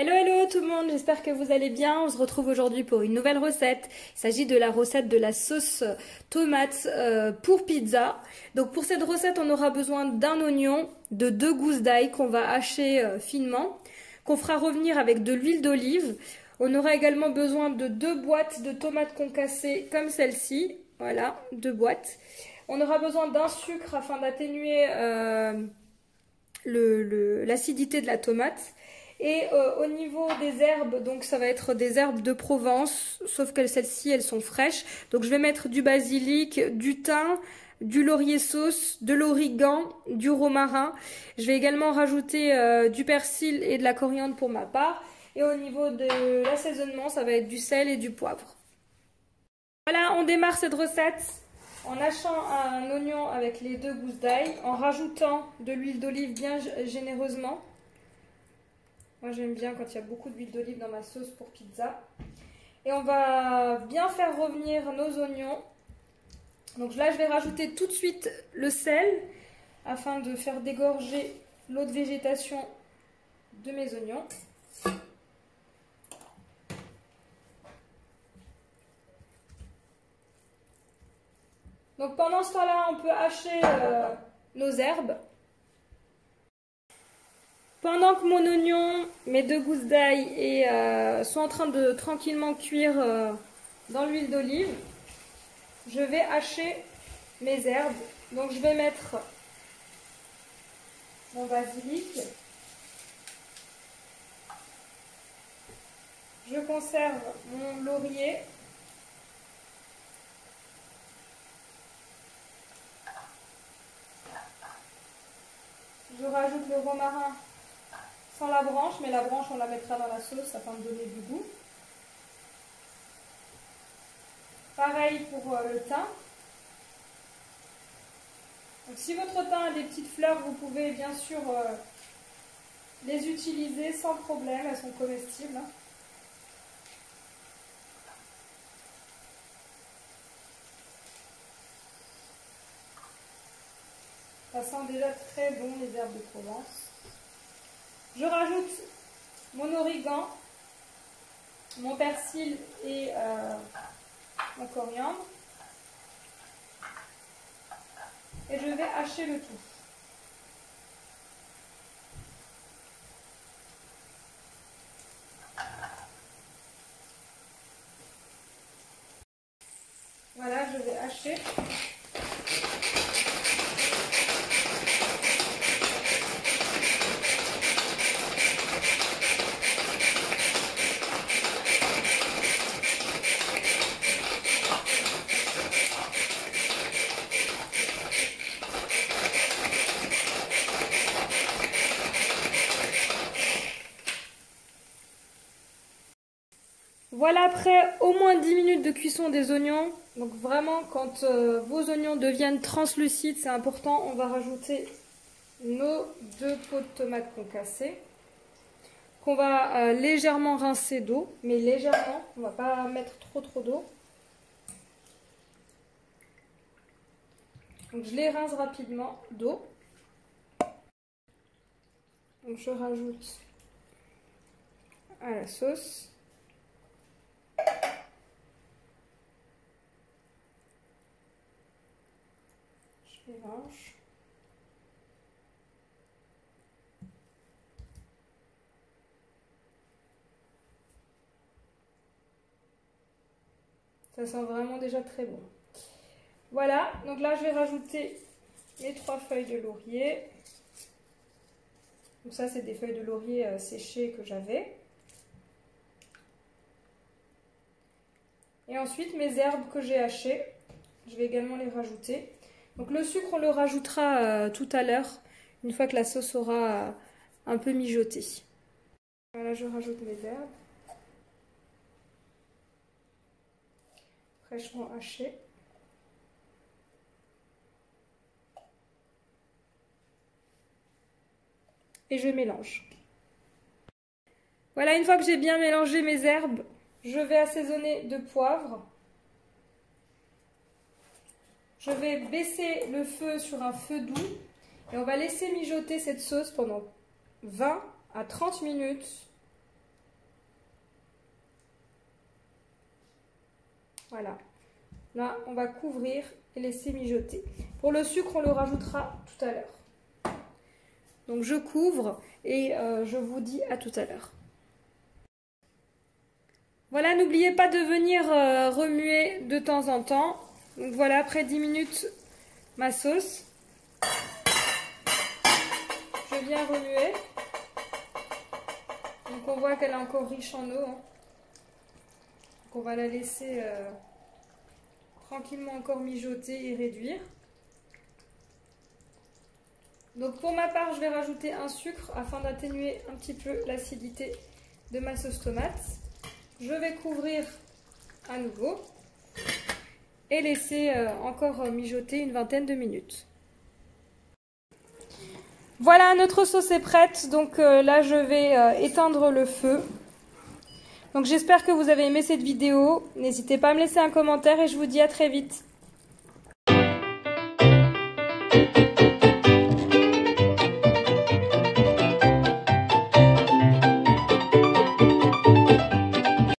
Hello hello tout le monde, j'espère que vous allez bien. On se retrouve aujourd'hui pour une nouvelle recette. Il s'agit de la recette de la sauce tomate pour pizza. Donc pour cette recette, on aura besoin d'un oignon, de 2 gousses d'ail qu'on va hacher finement, qu'on fera revenir avec de l'huile d'olive. On aura également besoin de 2 boîtes de tomates concassées comme celle-ci. Voilà, 2 boîtes. On aura besoin d'un sucre afin d'atténuer l'acidité de la tomate. Et au niveau des herbes, donc ça va être des herbes de Provence, sauf que celles-ci, elles sont fraîches. Donc je vais mettre du basilic, du thym, du laurier sauce, de l'origan, du romarin. Je vais également rajouter du persil et de la coriandre pour ma part. Et au niveau de l'assaisonnement, ça va être du sel et du poivre. Voilà, on démarre cette recette en hachant un oignon avec les 2 gousses d'ail, en rajoutant de l'huile d'olive bien généreusement. Moi j'aime bien quand il y a beaucoup d'huile d'olive dans ma sauce pour pizza. Et on va bien faire revenir nos oignons. Donc là je vais rajouter tout de suite le sel afin de faire dégorger l'eau de végétation de mes oignons. Donc pendant ce temps-là, on peut hacher nos herbes. Pendant que mon oignon, mes 2 gousses d'ail sont en train de tranquillement cuire dans l'huile d'olive, je vais hacher mes herbes. Donc je vais mettre mon basilic. Je conserve mon laurier. Je rajoute le romarin sans la branche, mais la branche on la mettra dans la sauce afin de donner du goût. Pareil pour le thym. Donc, si votre thym a des petites fleurs, vous pouvez bien sûr les utiliser sans problème, elles sont comestibles. Ça sent déjà très bon les herbes de Provence. Je rajoute mon origan, mon persil et mon coriandre. Et je vais hacher le tout. Voilà, je vais hacher. Voilà, après au moins 10 minutes de cuisson des oignons. Donc vraiment, quand vos oignons deviennent translucides, c'est important, on va rajouter nos 2 pots de tomates concassées, qu'on va légèrement rincer d'eau, mais légèrement, on ne va pas mettre trop d'eau. Donc je les rince rapidement d'eau. Donc je rajoute à la sauce. Je mélange. Ça sent vraiment déjà très bon. Voilà, donc là je vais rajouter mes 3 feuilles de laurier. Donc ça c'est des feuilles de laurier séchées que j'avais. Et ensuite mes herbes que j'ai hachées, je vais également les rajouter. Donc le sucre on le rajoutera tout à l'heure, une fois que la sauce aura un peu mijoté. Voilà, je rajoute mes herbes. Fraîchement hachées. Et je mélange. Voilà, une fois que j'ai bien mélangé mes herbes, je vais assaisonner de poivre. Je vais baisser le feu sur un feu doux et on va laisser mijoter cette sauce pendant 20 à 30 minutes Voilà. Là, on va couvrir et laisser mijoter. Pour le sucre, on le rajoutera tout à l'heure. Donc je couvre et je vous dis à tout à l'heure. Voilà, n'oubliez pas de venir remuer de temps en temps. Donc voilà, après 10 minutes, ma sauce. Je viens remuer. Donc on voit qu'elle est encore riche en eau. Hein. Donc on va la laisser tranquillement encore mijoter et réduire. Donc pour ma part, je vais rajouter un sucre afin d'atténuer un petit peu l'acidité de ma sauce tomate. Je vais couvrir à nouveau et laisser encore mijoter une vingtaine de minutes. Voilà, notre sauce est prête. Donc là, je vais éteindre le feu. Donc j'espère que vous avez aimé cette vidéo. N'hésitez pas à me laisser un commentaire et je vous dis à très vite.